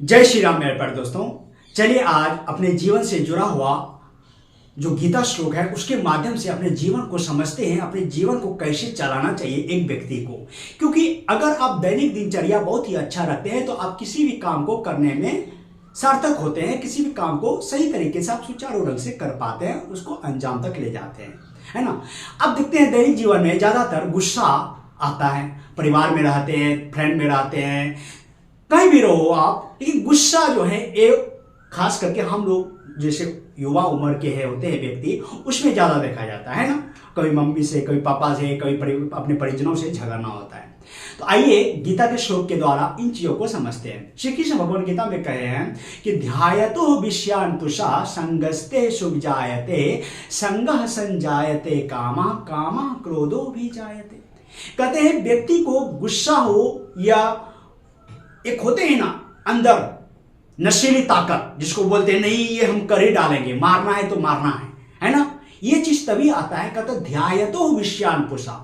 जय श्री राम मेरे प्यारे दोस्तों। चलिए आज अपने जीवन से जुड़ा हुआ जो गीता श्लोक है उसके माध्यम से अपने जीवन को समझते हैं, अपने जीवन को कैसे चलाना चाहिए एक व्यक्ति को। क्योंकि अगर आप दैनिक दिनचर्या बहुत ही अच्छा रखते हैं तो आप किसी भी काम को करने में सार्थक होते हैं, किसी भी काम को सही तरीके से आप सुचारू ढंग से कर पाते हैं, उसको अंजाम तक ले जाते हैं, है ना। अब देखते हैं दैनिक जीवन में ज्यादातर गुस्सा आता है, परिवार में रहते हैं, फ्रेंड में रहते हैं, कहीं भी रहो आप, लेकिन गुस्सा जो है एक खास करके हम लोग जैसे युवा उम्र के है होते हैं व्यक्ति, उसमें ज्यादा देखा जाता है ना। कभी मम्मी से, कभी पापा से, कभी अपने परिजनों से झगड़ना होता है। तो आइए गीता के श्लोक के द्वारा इन चीजों को समझते हैं। श्री कृष्ण भगवान गीता में कहे हैं कि ध्यायतो विषयांतुषा संगस्ते शुभ जायते संगः संजायते कामा कामा क्रोधो भी जायते। कहते हैं व्यक्ति को गुस्सा हो या एक होते हैं ना अंदर नशीली ताकत जिसको बोलते हैं नहीं ये हम कर ही डालेंगे, मारना है तो मारना है ना। ये चीज तभी आता है कहते ध्यायतो विषयानुपुषा,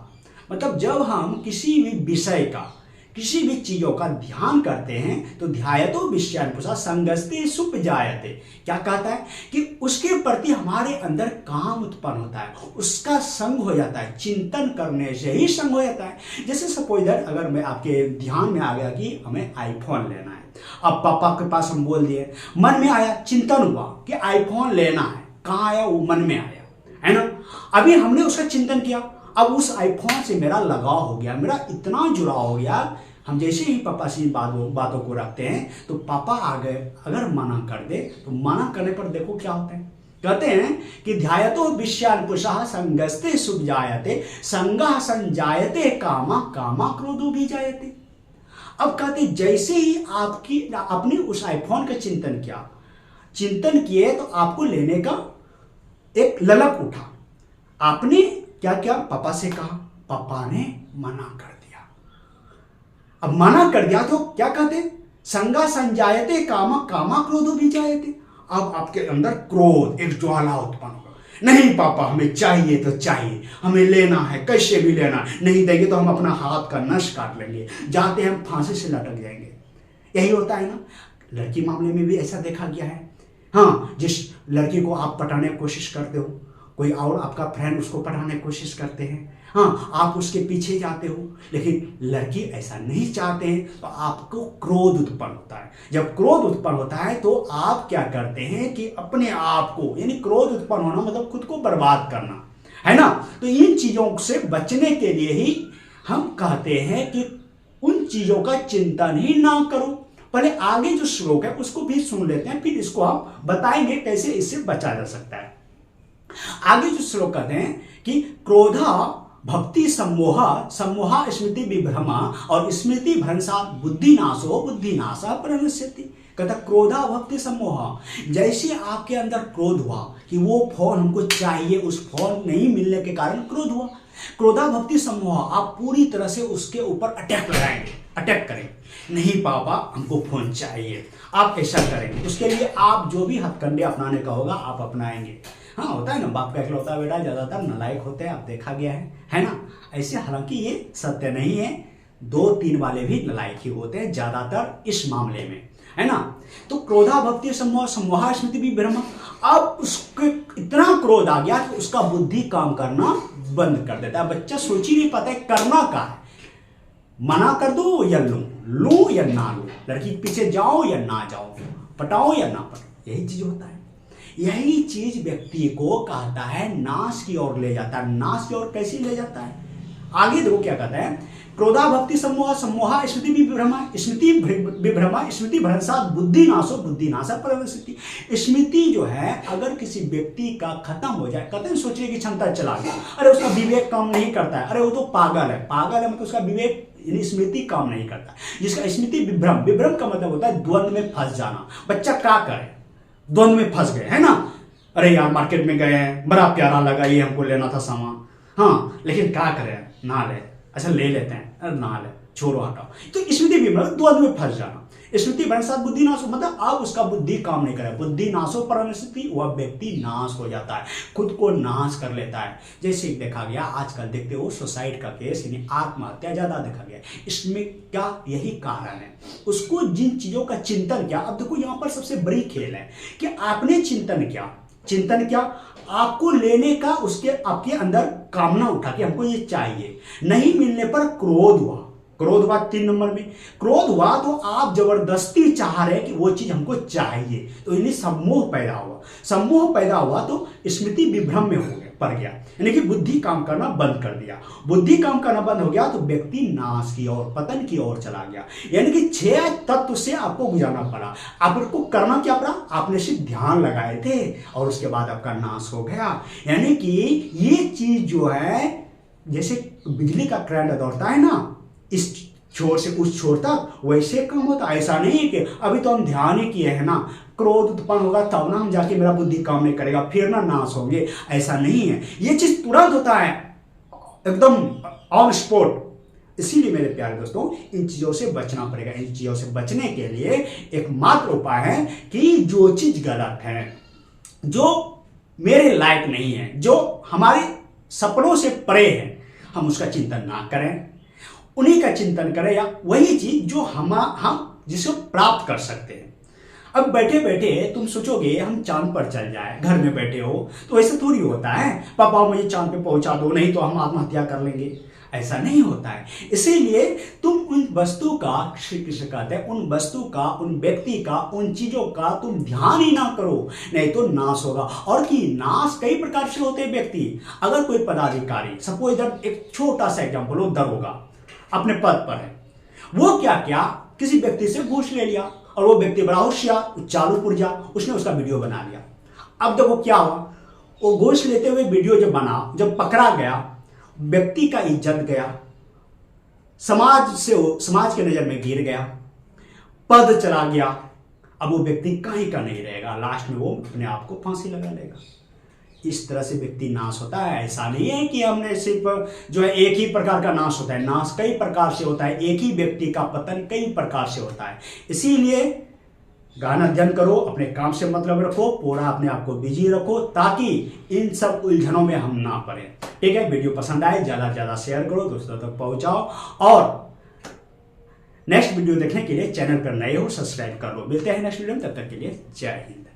मतलब जब हम किसी भी विषय का, किसी भी चीजों का ध्यान करते हैं तो ध्यायतो विषयानुपुषा संगस्ते सुप जायते। क्या कहता है कि उसके प्रति हमारे अंदर काम उत्पन्न होता है, उसका संग हो जाता है, चिंतन करने से ही संग हो जाता है। जैसे सपोज दैट अगर मैं आपके ध्यान में आ गया कि हमें आईफोन लेना है, अब पापा के पास हम बोल दिए, मन में आया, चिंतन हुआ कि आईफोन लेना है, कहाँ आया वो मन में आया, है ना। अभी हमने उसका चिंतन किया, अब उस आईफोन से मेरा लगाव हो गया, मेरा इतना जुड़ाव हो गया। हम जैसे ही पापा से बातों को रखते हैं तो पापा आ गए, अगर मना कर दे तो मना करने पर देखो क्या होता है। कहते हैं कि ध्यायतो विषयानुपुषः संगस्ते सुख जायते संगः संजायते कामा कामा क्रोधो भी जायते। अब कहते जैसे ही आपने उस आईफोन का चिंतन किए तो आपको लेने का एक ललक उठा। आपने क्या क्या पापा से कहा, पापा ने मना कर दिया। अब मना कर दिया तो क्या कहते, संगा संजायते कामा कामा क्रोधो भी जायते। अब आपके अंदर क्रोध एक ज्वाला उत्पन्न होगा, नहीं पापा हमें चाहिए तो चाहिए, हमें लेना है, कैसे भी लेना है, नहीं देंगे तो हम अपना हाथ का नस काट लेंगे, जाते हम फांसी से लटक जाएंगे। यही होता है ना। लड़की मामले में भी ऐसा देखा गया है। हाँ, जिस लड़की को आप पटाने की कोशिश करते हो, कोई और आपका फ्रेंड उसको पढ़ाने की कोशिश करते हैं, हाँ आप उसके पीछे जाते हो, लेकिन लड़की ऐसा नहीं चाहते हैं तो आपको क्रोध उत्पन्न होता है। जब क्रोध उत्पन्न होता है तो आप क्या करते हैं कि अपने आप को, यानी क्रोध उत्पन्न होना मतलब खुद को बर्बाद करना, है ना। तो इन चीजों से बचने के लिए ही हम कहते हैं कि उन चीजों का चिंतन ही ना करो। पहले आगे जो श्लोक है उसको भी सुन लेते हैं, फिर इसको हम बताएंगे कैसे इससे बचा जा सकता है। आगे जो श्लोक कहते हैं कि क्रोधा भक्ति सम्मोहा स्मृति विभ्रमा और स्मृति भ्रंशात् बुद्धिनाशा प्रणश्यति। कहता क्रोधा भक्ति सम्मोहा, जैसे आपके अंदर क्रोध हुआ कि वो फोन हमको चाहिए, उस फोन नहीं मिलने के कारण क्रोध हुआ, क्रोधा भक्ति सम्मोहा, आप पूरी तरह से उसके ऊपर अटैक लगाएंगे, अटैक करेंगे, नहीं पापा हमको फोन चाहिए, आप ऐसा करेंगे। उसके लिए आप जो भी हथकंडे अपनाने का होगा आप अपनाएंगे। हाँ होता है ना, बाप का इकलौता बेटा ज्यादातर नालायक होते हैं, आप देखा गया है ना। ऐसे हालांकि ये सत्य नहीं है, 2-3 वाले भी नालायक ही होते हैं ज्यादातर इस मामले में, है ना। तो क्रोधा भक्ति सम्मोहा स्मृति विभ्रमा, अब उसके इतना क्रोध आ गया कि उसका बुद्धि काम करना बंद कर देता है। बच्चा सोच ही नहीं पाता है करना क्या है, मना कर दो या लूं या ना लूं, लड़की के पीछे जाओ या ना जाओ, पटाओ या ना पटाओ, यही चीज होता है। यही चीज व्यक्ति को कहता है नाश की ओर ले जाता है। नाश की ओर कैसे ले जाता है, आगे देखो क्या कहता है। क्रोधा भक्ति सम्मोहा स्मृति विभ्रमा स्मृति भ्रंशात् बुद्धिनाशा प्रणश्यति। स्मृति जो है अगर किसी व्यक्ति का खत्म हो जाए, कहते हैं सोचने की क्षमता चला गया, अरे उसका विवेक काम नहीं करता है, अरे वो तो पागल है मतलब उसका विवेक यानी स्मृति काम नहीं करता। जिसका स्मृति विभ्रम का मतलब होता है द्वंद में फंस जाना। बच्चा क्या करे, द्वंद में फंस गए, है ना। अरे यार मार्केट में गए हैं, बड़ा प्यारा लगा, ये हमको लेना था सामान, हाँ लेकिन क्या करें, ना ले, अच्छा ले लेते हैं, अरे ना ले, छोड़ो हटाओ। तो स्मृति विभ्रम द्वंद में फंस जाना। स्मृति भ्रंश साथ बुद्धि नाश हो, मतलब अब उसका बुद्धि काम नहीं करे, बुद्धि नाशो परस्थिति, वह व्यक्ति नाश हो जाता है, खुद को नाश कर लेता है। जैसे देखा गया आजकल देखते हो सुसाइड का केस, यानी आत्महत्या ज्यादा देखा गया, इसमें क्या यही कारण है, उसको जिन चीजों का चिंतन किया। अब देखो यहाँ पर सबसे बड़ी खेल है कि आपने चिंतन क्या आपको लेने का, उसके आपके अंदर कामना उठा कि हमको ये चाहिए, नहीं मिलने पर क्रोध हुआ, 3 नंबर में क्रोध हुआ, तो आप जबरदस्ती चाह रहे हैं कि वो चीज हमको चाहिए, तो यानी सम्मोह पैदा हुआ तो स्मृति विभ्रम में हो गया, पड़ गया, यानी कि बुद्धि काम करना बंद कर दिया। बुद्धि काम करना बंद हो गया तो व्यक्ति नाश की ओर, पतन की ओर चला गया, यानी कि 6 तत्व से आपको गुजरना पड़ा। आपको करना क्या पड़ा, आपने सिर्फ ध्यान लगाए थे और उसके बाद आपका नाश हो गया। यानी कि ये चीज जो है, जैसे बिजली का करंट दौड़ता है ना, इस छोर से उस छोर तक, वैसे काम होता। ऐसा नहीं है कि अभी तो हम ध्यान ही किए हैं ना, क्रोध उत्पन्न होगा तब ना हम जाके मेरा बुद्धि काम नहीं करेगा, फिर ना नाश होंगे, ऐसा नहीं है। ये चीज तुरंत होता है, एकदम ऑन स्पॉट। इसीलिए मेरे प्यारे दोस्तों, इन चीजों से बचना पड़ेगा। इन चीजों से बचने के लिए एकमात्र उपाय है कि जो चीज गलत है, जो मेरे लायक नहीं है, जो हमारे सपनों से परे है, हम उसका चिंतन ना करें, उन्हीं का चिंतन करें, या वही चीज जो हम जिसको प्राप्त कर सकते हैं। अब बैठे बैठे तुम सोचोगे हम चांद पर चल जाए, घर में बैठे हो, तो ऐसा थोड़ी होता है पापा मुझे चांद पे पहुंचा दो, नहीं तो हम आत्महत्या कर लेंगे, ऐसा नहीं होता है। इसीलिए तुम उन वस्तु का, श्री कृष्ण कहते हैं, उन वस्तु का, उन व्यक्ति का, उन चीजों का तुम ध्यान ही ना करो, नहीं तो नाश होगा। और कि नाश कई प्रकार से होते हैं व्यक्ति। अगर कोई पदाधिकारी, सपोज इधर एक छोटा सा एग्जाम्पल हो, दरोगा अपने पद पर है, वो क्या किया, किसी व्यक्ति से घूस ले लिया, और वो व्यक्ति बड़ा होशियार, चालू पुर्जा, उसने उसका वीडियो बना लिया। अब देखो क्या हुआ, वो घूस लेते हुए वीडियो जब बना, जब पकड़ा गया, व्यक्ति का इज्जत गया, समाज के नजर में गिर गया, पद चला गया। अब वो व्यक्ति कहीं का नहीं रहेगा, लास्ट में वो अपने आप को फांसी लगा लेगा। इस तरह से व्यक्ति नाश होता है। ऐसा नहीं है कि हमने सिर्फ जो है एक ही प्रकार का नाश होता है, नाश कई प्रकार से होता है, एक ही व्यक्ति का पतन कई प्रकार से होता है। इसीलिए गाना अध्ययन करो, अपने काम से मतलब रखो, पूरा अपने आप को बिजी रखो, ताकि इन सब उलझनों में हम ना पड़े। ठीक है, वीडियो पसंद आए ज्यादा से ज्यादा शेयर करो, दोस्तों तक पहुंचाओ, और नेक्स्ट वीडियो देखने के लिए चैनल पर नए हो सब्सक्राइब कर लो। मिलते हैं नेक्स्ट वीडियो में, तब तक के लिए जय हिंद।